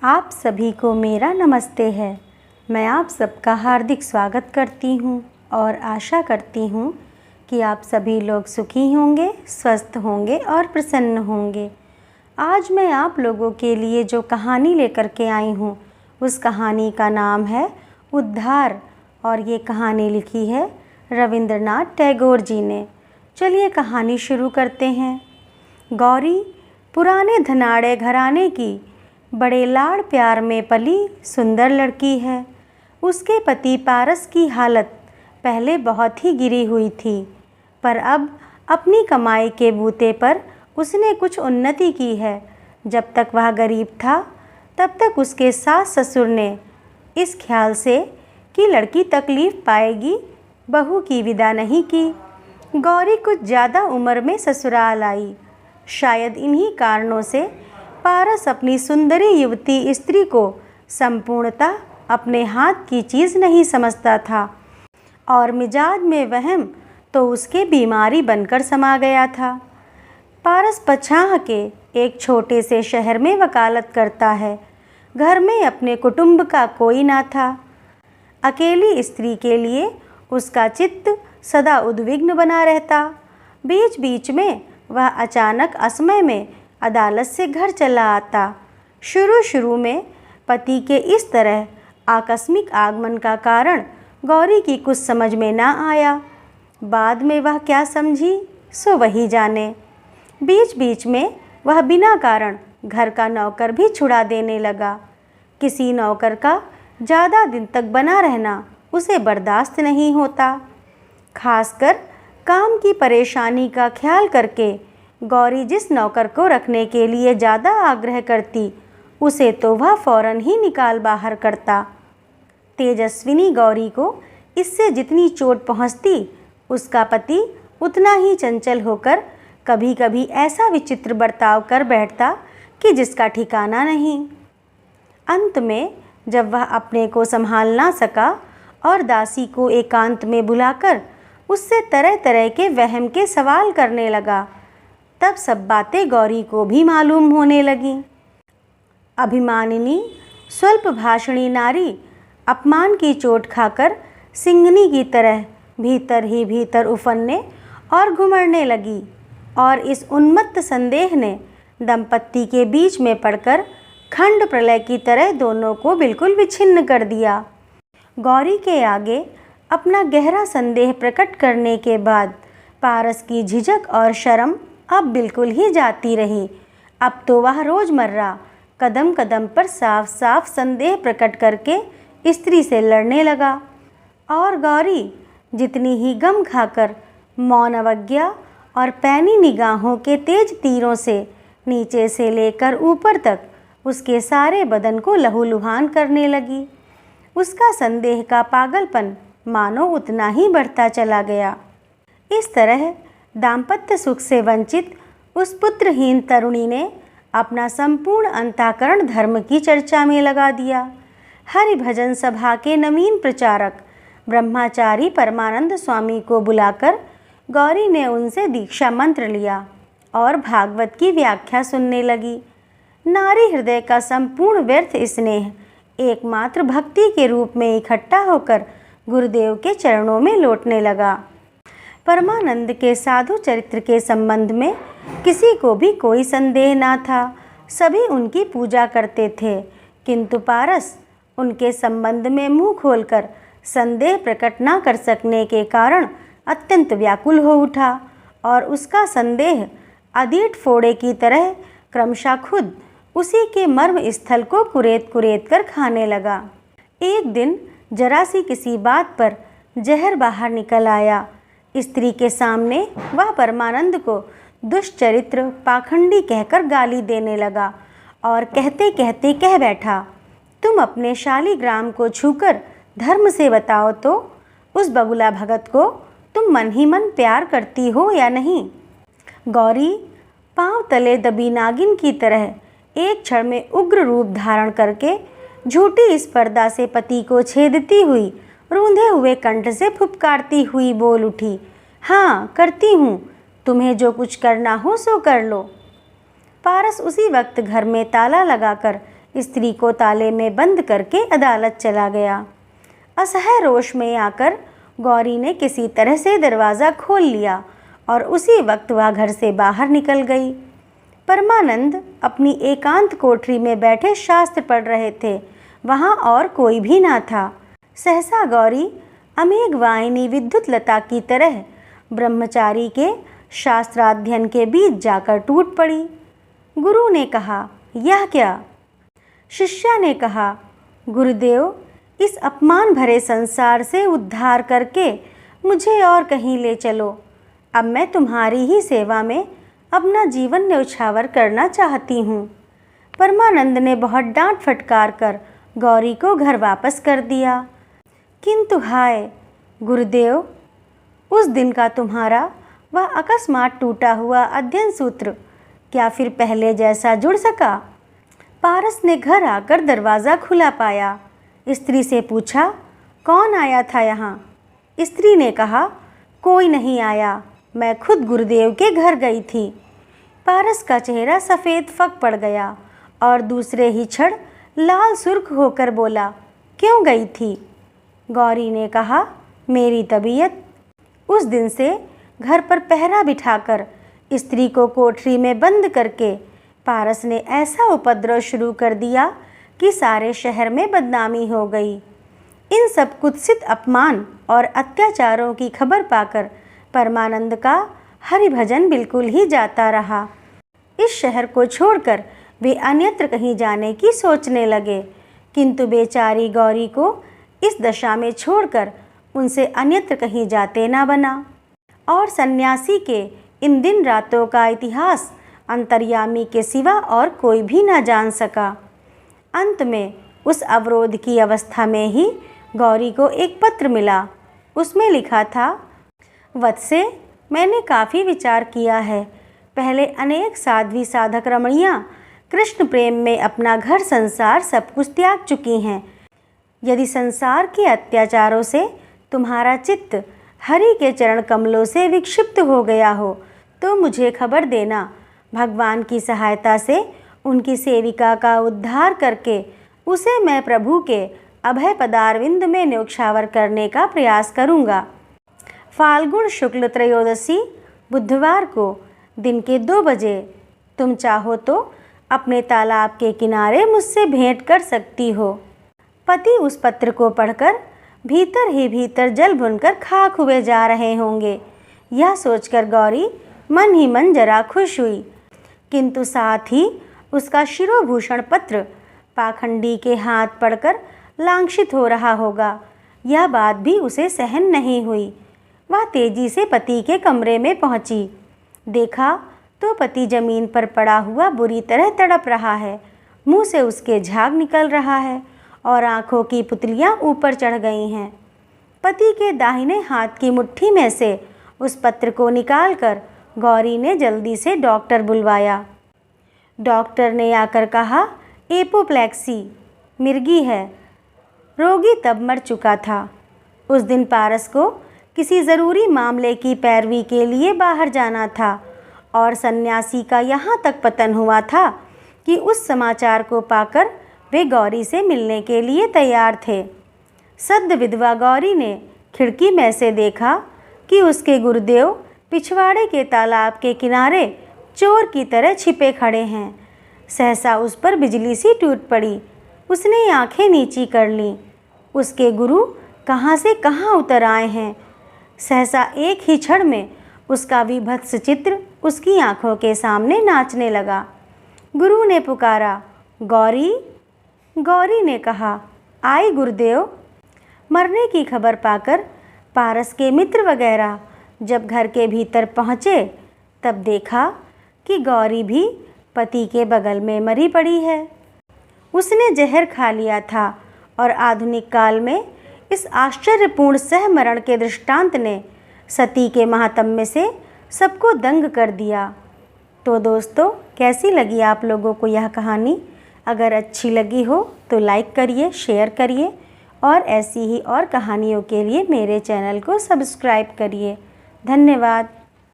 आप सभी को मेरा नमस्ते है। मैं आप सबका हार्दिक स्वागत करती हूँ और आशा करती हूँ कि आप सभी लोग सुखी होंगे, स्वस्थ होंगे और प्रसन्न होंगे। आज मैं आप लोगों के लिए जो कहानी लेकर के आई हूँ उस कहानी का नाम है उद्धार और ये कहानी लिखी है रविंद्रनाथ टैगोर जी ने। चलिए कहानी शुरू करते हैं। गौरी पुराने धनाढ़े घराने की बड़े लाड़ प्यार में पली सुंदर लड़की है। उसके पति पारस की हालत पहले बहुत ही गिरी हुई थी, पर अब अपनी कमाई के बूते पर उसने कुछ उन्नति की है। जब तक वह गरीब था तब तक उसके सास ससुर ने इस ख्याल से कि लड़की तकलीफ़ पाएगी बहू की विदा नहीं की। गौरी कुछ ज़्यादा उम्र में ससुराल आई। शायद इन्हीं कारणों से पारस अपनी सुंदरी युवती स्त्री को संपूर्णतः अपने हाथ की चीज़ नहीं समझता था और मिजाज में वहम तो उसके बीमारी बनकर समा गया था। पारस पछाह के एक छोटे से शहर में वकालत करता है। घर में अपने कुटुंब का कोई ना था। अकेली स्त्री के लिए उसका चित्त सदा उद्विग्न बना रहता। बीच बीच में वह अचानक असमय में अदालत से घर चला आता। शुरू में पति के इस तरह आकस्मिक आगमन का कारण गौरी की कुछ समझ में ना आया। बाद में वह क्या समझी सो वही जाने। बीच बीच में वह बिना कारण घर का नौकर भी छुड़ा देने लगा। किसी नौकर का ज़्यादा दिन तक बना रहना उसे बर्दाश्त नहीं होता। खासकर काम की परेशानी का ख्याल करके गौरी जिस नौकर को रखने के लिए ज़्यादा आग्रह करती उसे तो वह फौरन ही निकाल बाहर करता। तेजस्विनी गौरी को इससे जितनी चोट पहुंचती उसका पति उतना ही चंचल होकर कभी कभी ऐसा विचित्र बर्ताव कर बैठता कि जिसका ठिकाना नहीं। अंत में जब वह अपने को संभाल ना सका और दासी को एकांत में बुलाकर उससे तरह तरह के वहम के सवाल करने लगा, तब सब बातें गौरी को भी मालूम होने लगीं। अभिमानिनी स्वल्प भाषणी नारी अपमान की चोट खाकर सिंहनी की तरह भीतर ही भीतर उफनने और घुमड़ने लगी और इस उन्मत्त संदेह ने दंपत्ति के बीच में पड़कर खंड प्रलय की तरह दोनों को बिल्कुल विच्छिन्न कर दिया। गौरी के आगे अपना गहरा संदेह प्रकट करने के बाद पारस की झिझक और शर्म अब बिल्कुल ही जाती रही। अब तो वह रोज़मर्रा कदम कदम पर साफ साफ संदेह प्रकट करके स्त्री से लड़ने लगा और गौरी जितनी ही गम खाकर मौन अवज्ञा और पैनी निगाहों के तेज तीरों से नीचे से लेकर ऊपर तक उसके सारे बदन को लहूलुहान करने लगी, उसका संदेह का पागलपन मानो उतना ही बढ़ता चला गया। इस तरह दाम्पत्य सुख से वंचित उस पुत्रहीन तरुणी ने अपना संपूर्ण अंतःकरण धर्म की चर्चा में लगा दिया। हरि भजन सभा के नवीन प्रचारक ब्रह्मचारी परमानंद स्वामी को बुलाकर गौरी ने उनसे दीक्षा मंत्र लिया और भागवत की व्याख्या सुनने लगी। नारी हृदय का संपूर्ण व्यर्थ स्नेह एकमात्र भक्ति के रूप में इकट्ठा होकर गुरुदेव के चरणों में लौटने लगा। परमानंद के साधु चरित्र के संबंध में किसी को भी कोई संदेह ना था। सभी उनकी पूजा करते थे, किंतु पारस उनके संबंध में मुंह खोलकर संदेह प्रकट ना कर सकने के कारण अत्यंत व्याकुल हो उठा और उसका संदेह अदीठ फोड़े की तरह क्रमशः खुद उसी के मर्म स्थल को कुरेद कुरेद कर खाने लगा। एक दिन जरा सी किसी बात पर जहर बाहर निकल आया। स्त्री के सामने वह परमानंद को दुष्चरित्र पाखंडी कहकर गाली देने लगा और कहते कहते कह बैठा, तुम अपने शालीग्राम को छूकर धर्म से बताओ तो उस बगुला भगत को तुम मन ही मन प्यार करती हो या नहीं। गौरी पांव तले दबी नागिन की तरह एक क्षण में उग्र रूप धारण करके झूठी स्पर्धा से पति को छेदती हुई रूंधे हुए कंठ से फुफकारती हुई बोल उठी, हाँ करती हूँ, तुम्हें जो कुछ करना हो सो कर लो। पारस उसी वक्त घर में ताला लगाकर स्त्री को ताले में बंद करके अदालत चला गया। असह्य रोष में आकर गौरी ने किसी तरह से दरवाज़ा खोल लिया और उसी वक्त वह घर से बाहर निकल गई। परमानंद अपनी एकांत कोठरी में बैठे शास्त्र पढ़ रहे थे। वहाँ और कोई भी ना था। सहसा गौरी अमेघ वाहिनी विद्युत लता की तरह ब्रह्मचारी के शास्त्राध्ययन के बीच जाकर टूट पड़ी। गुरु ने कहा, यह क्या? शिष्या ने कहा, गुरुदेव, इस अपमान भरे संसार से उद्धार करके मुझे और कहीं ले चलो। अब मैं तुम्हारी ही सेवा में अपना जीवन न्यौछावर करना चाहती हूँ। परमानंद ने बहुत डांट फटकार कर गौरी को घर वापस कर दिया। किंतु हाय गुरुदेव, उस दिन का तुम्हारा वह अकस्मात टूटा हुआ अध्ययन सूत्र क्या फिर पहले जैसा जुड़ सका? पारस ने घर आकर दरवाज़ा खुला पाया। स्त्री से पूछा, कौन आया था यहाँ? स्त्री ने कहा, कोई नहीं आया, मैं खुद गुरुदेव के घर गई थी। पारस का चेहरा सफ़ेद फक पड़ गया और दूसरे ही क्षण लाल सुर्ख होकर बोला, क्यों गई थी? गौरी ने कहा, मेरी तबीयत। उस दिन से घर पर पहरा बिठाकर स्त्री को कोठरी में बंद करके पारस ने ऐसा उपद्रव शुरू कर दिया कि सारे शहर में बदनामी हो गई। इन सब कुत्सित अपमान और अत्याचारों की खबर पाकर परमानंद का हरिभजन बिल्कुल ही जाता रहा। इस शहर को छोड़कर वे अन्यत्र कहीं जाने की सोचने लगे, किंतु बेचारी गौरी को इस दशा में छोड़कर उनसे अन्यत्र कहीं जाते ना बना। और सन्यासी के इन दिन रातों का इतिहास अंतर्यामी के सिवा और कोई भी ना जान सका। अंत में उस अवरोध की अवस्था में ही गौरी को एक पत्र मिला। उसमें लिखा था, वत्से, मैंने काफ़ी विचार किया है। पहले अनेक साध्वी साधक रमणियाँ कृष्ण प्रेम में अपना घर संसार सब कुछ त्याग चुकी हैं। यदि संसार के अत्याचारों से तुम्हारा चित्त हरि के चरण कमलों से विक्षिप्त हो गया हो तो मुझे खबर देना। भगवान की सहायता से उनकी सेविका का उद्धार करके उसे मैं प्रभु के अभय पदारविंद में न्योछावर करने का प्रयास करूँगा। फाल्गुन शुक्ल त्रयोदशी बुधवार को दिन के 2 बजे तुम चाहो तो अपने तालाब के किनारे मुझसे भेंट कर सकती हो। पति उस पत्र को पढ़कर भीतर ही भीतर जल भुनकर खाक हुए जा रहे होंगे, यह सोचकर गौरी मन ही मन जरा खुश हुई। किंतु साथ ही उसका शिरोभूषण पत्र पाखंडी के हाथ पड़कर लांछित हो रहा होगा, यह बात भी उसे सहन नहीं हुई। वह तेजी से पति के कमरे में पहुंची। देखा तो पति जमीन पर पड़ा हुआ बुरी तरह तड़प रहा है। मुंह से उसके झाग निकल रहा है और आंखों की पुतलियां ऊपर चढ़ गई हैं। पति के दाहिने हाथ की मुट्ठी में से उस पत्र को निकालकर गौरी ने जल्दी से डॉक्टर बुलवाया। डॉक्टर ने आकर कहा, एपोप्लेक्सी, मिर्गी है। रोगी तब मर चुका था। उस दिन पारस को किसी ज़रूरी मामले की पैरवी के लिए बाहर जाना था और सन्यासी का यहाँ तक पतन हुआ था कि उस समाचार को पाकर वे गौरी से मिलने के लिए तैयार थे। सद्य विधवा गौरी ने खिड़की में से देखा कि उसके गुरुदेव पिछवाड़े के तालाब के किनारे चोर की तरह छिपे खड़े हैं। सहसा उस पर बिजली सी टूट पड़ी। उसने आंखें नीची कर लीं। उसके गुरु कहाँ से कहाँ उतर आए हैं। सहसा एक ही क्षण में उसका विभत्स चित्र उसकी आंखों के सामने नाचने लगा। गुरु ने पुकारा, गौरी। गौरी ने कहा, आई गुरुदेव। मरने की खबर पाकर पारस के मित्र वगैरह जब घर के भीतर पहुँचे तब देखा कि गौरी भी पति के बगल में मरी पड़ी है। उसने जहर खा लिया था और आधुनिक काल में इस आश्चर्यपूर्ण सहमरण के दृष्टांत ने सती के महात्म्य से सबको दंग कर दिया। तो दोस्तों, कैसी लगी आप लोगों को यह कहानी? अगर अच्छी लगी हो तो लाइक करिए, शेयर करिए और ऐसी ही और कहानियों के लिए मेरे चैनल को सब्सक्राइब करिए। धन्यवाद।